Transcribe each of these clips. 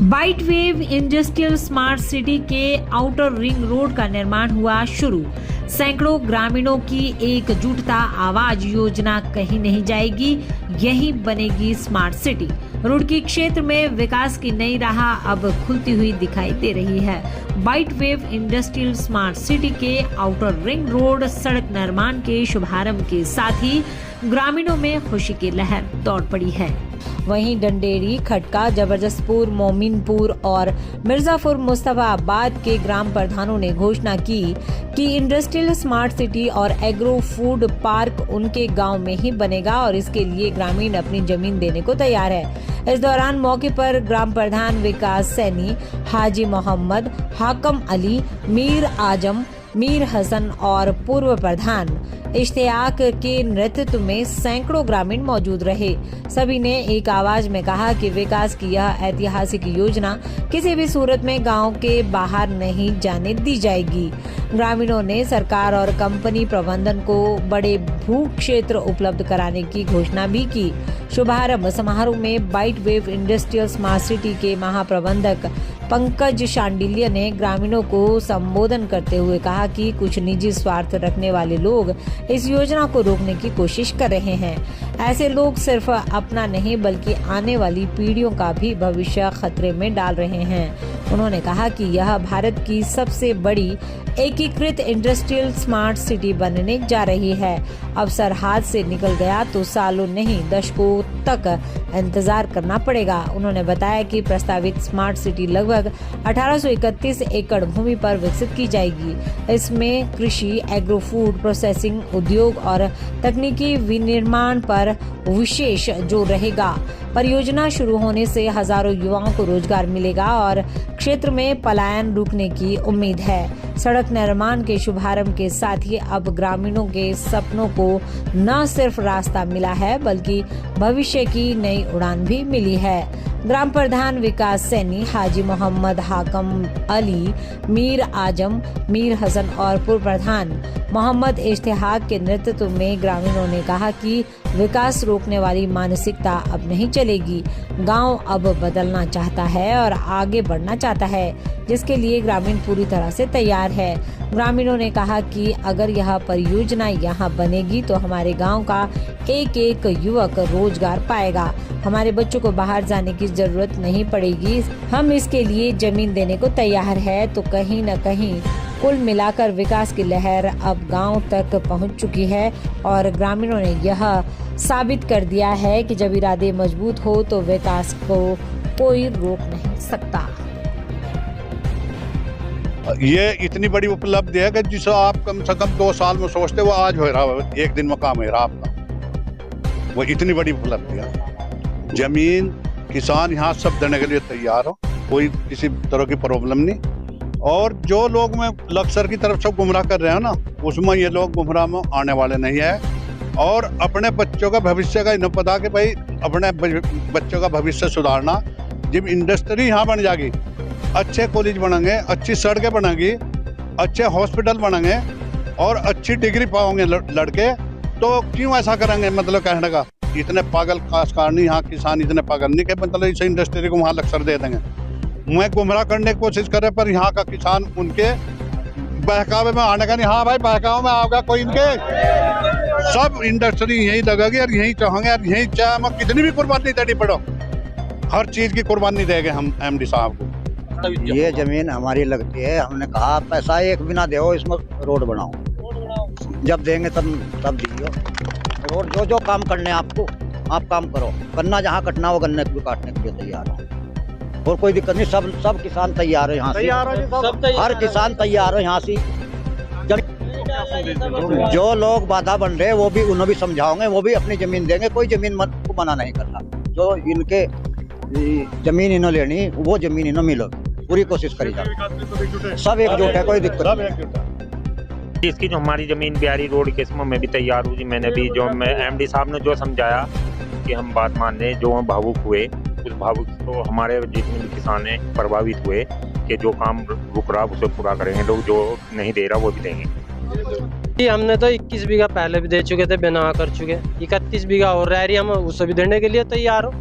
Bite wave industrial smart city के outer ring road का निर्माण हुआ शुरू। सैकड़ों ग्रामीणों की एकजुटता, आवाज योजना कहीं नहीं जाएगी, यही बनेगी स्मार्ट सिटी। रुड़की क्षेत्र में विकास की नई राह अब खुलती हुई दिखाई दे रही है। Byte wave industrial smart city के आउटर रिंग रोड सड़क निर्माण के शुभारंभ के साथ ही ग्रामीणों में खुशी की लहर दौड़ पड़ी है। वहीं डंडेरी, खटका, जबरदस्तपुर, मोमिनपुर और मिर्जापुर मुस्तफाबाद के ग्राम प्रधानों ने घोषणा की कि इंडस्ट्रियल स्मार्ट सिटी और एग्रो फूड पार्क उनके गांव में ही बनेगा और इसके लिए ग्रामीण अपनी जमीन देने को तैयार है। इस दौरान मौके पर ग्राम प्रधान विकास सैनी, हाजी मोहम्मद, हाकम अली, मीर आजम, मीर हसन और पूर्व प्रधान इश्तियाक के नेतृत्व में सैकड़ों ग्रामीण मौजूद रहे। सभी ने एक आवाज में कहा कि विकास की यह ऐतिहासिक योजना किसी भी सूरत में गांव के बाहर नहीं जाने दी जाएगी। ग्रामीणों ने सरकार और कंपनी प्रबंधन को बड़े भू क्षेत्र उपलब्ध कराने की घोषणा भी की। शुभारंभ समारोह में byte wave industrial smart city के महाप्रबंधक पंकज शांडिल्य ने ग्रामीणों को संबोधन करते हुए कहा कि कुछ निजी स्वार्थ रखने वाले लोग इस योजना को रोकने की कोशिश कर रहे हैं। ऐसे लोग सिर्फ अपना नहीं बल्कि आने वाली पीढ़ियों का भी भविष्य खतरे में डाल रहे हैं। उन्होंने कहा कि यह भारत की सबसे बड़ी एकीकृत इंडस्ट्रियल स्मार्ट सिटी बनने जा रही है। अवसर हाथ से निकल गया तो सालों नहीं दशकों तक इंतजार करना पड़ेगा। उन्होंने बताया कि प्रस्तावित स्मार्ट सिटी लगभग 1831 एकड़ भूमि पर विकसित की जाएगी। इसमें कृषि, एग्रो फूड प्रोसेसिंग उद्योग और तकनीकी विनिर्माण पर विशेष जोर रहेगा। परियोजना शुरू होने से हजारों युवाओं को रोजगार मिलेगा और क्षेत्र में पलायन रुकने की उम्मीद है। सड़क निर्माण के शुभारंभ के साथ ही अब ग्रामीणों के सपनों को न सिर्फ रास्ता मिला है बल्कि भविष्य की नई उड़ान भी मिली है। ग्राम प्रधान विकास सैनी, हाजी मोहम्मद, हाकम अली, मीर आजम, मीर हसन और पूर्व प्रधान मोहम्मद इश्तियाक के नेतृत्व में ग्रामीणों ने कहा कि विकास रोकने वाली मानसिकता अब नहीं चलेगी। गांव अब बदलना चाहता है और आगे बढ़ना चाहता है, जिसके लिए ग्रामीण पूरी तरह से तैयार है। ग्रामीणों ने कहा कि अगर यह परियोजना यहाँ बनेगी तो हमारे गांव का एक एक युवक रोजगार पाएगा। हमारे बच्चों को बाहर जाने की जरूरत नहीं पड़ेगी। हम इसके लिए जमीन देने को तैयार है। तो कहीं न कहीं कुल मिलाकर विकास की लहर अब गांव तक पहुंच चुकी है और ग्रामीणों ने यह साबित कर दिया है कि जब इरादे मजबूत हो तो विकास को कोई रोक नहीं सकता। ये इतनी बड़ी उपलब्धि है कि जिसे आप कम से कम 2 साल में सोचते वो आज हो रहा है, एक दिन में काम हो रहा आपका। वो इतनी बड़ी उपलब्धि है। जमीन, किसान यहाँ सब देने के लिए तैयार हो, कोई किसी तरह की प्रॉब्लम नहीं। और जो लोग में लक्सर की तरफ से गुमराह कर रहे हैं ना, उसमें ये लोग गुमराह में आने वाले नहीं है। और अपने बच्चों का भविष्य का इन्हें पता कि भाई अपने बच्चों का भविष्य सुधारना। जब इंडस्ट्री यहाँ बन जाएगी, अच्छे कॉलेज बनेंगे, अच्छी सड़कें बनेंगी, अच्छे हॉस्पिटल बनेंगे और अच्छी डिग्री पाओगे लड़के, तो क्यों ऐसा करेंगे? मतलब कहने का इतने पागल काशकारनी यहाँ किसान इतने पागल नहीं कि मतलब इस इंडस्ट्री को वहाँ लक्सर दे देंगे। मैं गुमराह करने की कोशिश कर रहे, पर यहाँ का किसान उनके बहकावे में आने का नहीं। हाँ भाई, बहकावे में आओगे कोई, इनके सब इंडस्ट्री यही लगेगी और यही चाहेंगे और यही चाहे हम कितनी भी कुर्बानी देनी पड़ो, हर चीज की कुर्बानी देंगे हम एमडी साहब को। ये जमीन हमारी लगती है। हमने कहा पैसा एक बिना दो, इसमें रोड बनाओ। जब देंगे तब दीजिए। रोड जो काम करने आपको, आप काम करो। गन्ना जहाँ कटना वो गन्ने को काटने के लिए तैयार हो और कोई दिक्कत नहीं। सब किसान तैयार है यहाँ से, हर किसान तैयार है यहाँ से। जो लोग बाधा बन रहे वो भी उन्हें भी समझाओगे, वो भी अपनी जमीन देंगे। कोई जमीन को मना नहीं करना। जो इनके जमीन इन्हों लेनी वो जमीन इन्हों मिलो, पूरी कोशिश करी जाए। सब एकजुट है, कोई दिक्कत नहीं। इसकी जो हमारी जमीन बिहारी रोड के इसमें मैं भी तैयार हूँ जी। मैंने भी जो एमडी साहब ने जो समझाया कि हम बात मानने, जो भावुक हुए उस भावुक तो हमारे जितने भी किसान हैं प्रभावित हुए कि जो काम रुक रहा उसे पूरा करेंगे लोग, जो नहीं दे रहा वो भी देंगे। हमने तो 21 बीघा पहले भी दे चुके थे, बिना कर चुके। 31 बीघा और रह रही, हम उसे भी देने के लिए तैयार हो।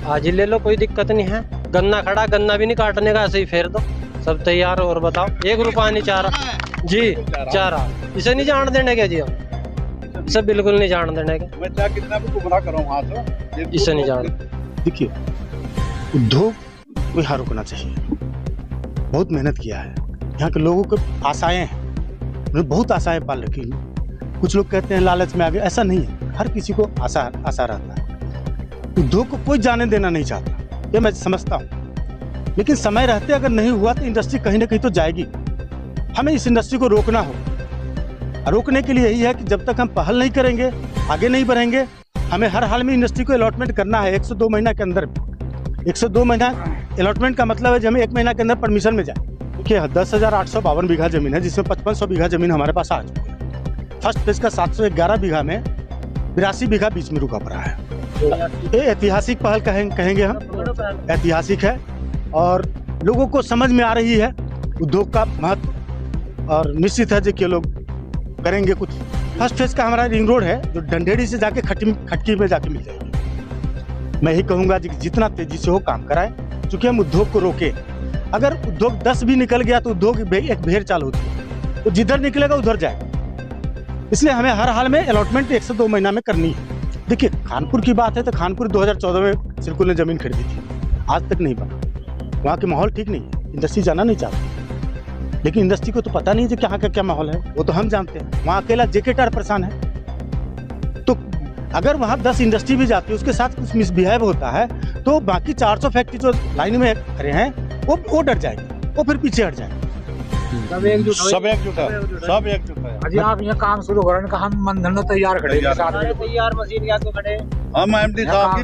आज ही ले लो, कोई दिक्कत नहीं है। गन्ना खड़ा, गन्ना भी नहीं काटने का, ऐसे ही फेर दो, सब तैयार। और बताओ, 1 रुपया नहीं चाह रहा जी, चाह रहा। इसे नहीं जान देने के जी, हम इसे बिल्कुल नहीं जान देने के। मैं चाहे कितना भी गुमराह करूँ वहाँ से, इसे नहीं जान। देखिए, उद्योग को यहाँ रुकना चाहिए। बहुत मेहनत किया है, यहाँ के लोगों को आशाएं हैं, उन्होंने बहुत आशाएं पाल रखी हैं। कुछ लोग कहते हैं लालच में आ गए, ऐसा नहीं है। हर किसी को आशा रहता है। उद्योग को कोई जाने देना नहीं चाहता, ये मैं समझता हूँ। लेकिन समय रहते अगर नहीं हुआ तो इंडस्ट्री कहीं ना कहीं तो जाएगी। हमें इस इंडस्ट्री को रोकना हो। रोकने के लिए यही है कि जब तक हम पहल नहीं करेंगे, आगे नहीं बढ़ेंगे, हमें हर हाल में इंडस्ट्री को अलॉटमेंट करना है 102 महीना के अंदर। 102 महीना अलॉटमेंट का मतलब है कि हमें 1 महीना के अंदर परमिशन में जाए। देखिए, 10,852 बीघा जमीन है, जिसमें 5500 बीघा जमीन हमारे पास आ चुकी है। फर्स्ट फेज का 711 बीघा में 82 बीघा बीच में रुका पड़ा है। ये ऐतिहासिक पहल कहेंगे हम, ऐतिहासिक है और लोगों को समझ में आ रही है उद्योग का महत्व, और निश्चित है कि लोग करेंगे कुछ। फर्स्ट फेज का हमारा रिंग रोड है जो डंडेड़ी से जाके खटकी में जाके मिल जाएगी। मैं यही कहूँगा कि जितना तेजी से हो काम कराएं, क्योंकि हम उद्योग को रोके। अगर उद्योग 10 भी निकल गया तो उद्योग एक भेड़ चाल होती है, तो जिधर निकलेगा उधर जाएगा। इसलिए हमें हर हाल में अलॉटमेंट 102 महीना में करनी है। देखिए, खानपुर की बात है तो खानपुर 2014 में सिरकुल ने जमीन खरीदी थी, आज तक नहीं बना। वहाँ के माहौल ठीक नहीं है, इंडस्ट्री जाना नहीं चाहती। लेकिन इंडस्ट्री को तो पता नहीं है कि यहाँ का क्या माहौल है, वो तो हम जानते हैं। वहाँ अकेला जेके टायर परेशान है। तो अगर वहाँ 10 इंडस्ट्री भी जाती है, उसके साथ कुछ मिसबिहेव होता है, तो बाकी 400 फैक्ट्री जो लाइन में खड़े हैं वो डर जाएंगे, वो फिर पीछे हट जाएंगे। सब एकजुट है। अजी आप यहाँ काम शुरू करें का हम मन धंधा तैयार खड़े, हम एमडी साहब की